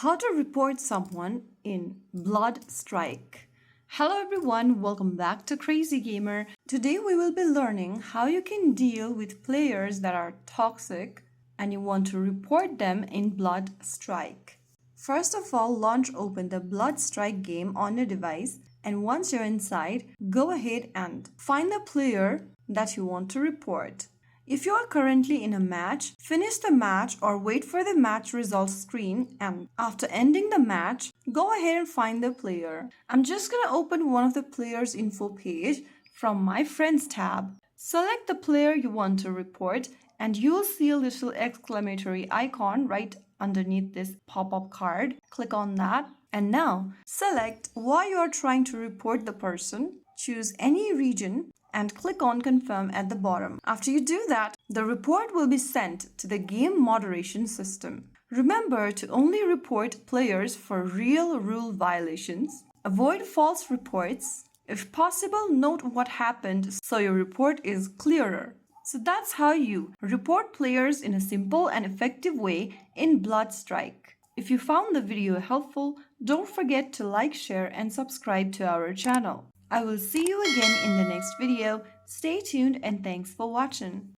How to report someone in Blood Strike. Hello everyone, welcome back to Crazy Gamer. Today we will be learning how you can deal with players that are toxic and you want to report them in Blood Strike. First of all, launch open the Blood Strike game on your device, and once you're inside, go ahead and find the player that you want to report. If you are currently in a match, finish the match or wait for the match results screen, and after ending the match, go ahead and find the player. I'm just gonna open one of the player's info page from my friends tab. Select the player you want to report and you'll see a little exclamatory icon right underneath this pop-up card. Click on that and now select why you are trying to report the person. Choose any region and click on confirm at the bottom. After you do that, the report will be sent to the game moderation system. Remember to only report players for real rule violations. Avoid false reports. If possible, note what happened so your report is clearer. So that's how you report players in a simple and effective way in Blood Strike. If you found the video helpful, don't forget to like, share, and subscribe to our channel. I will see you again in the next video. Stay tuned and thanks for watching.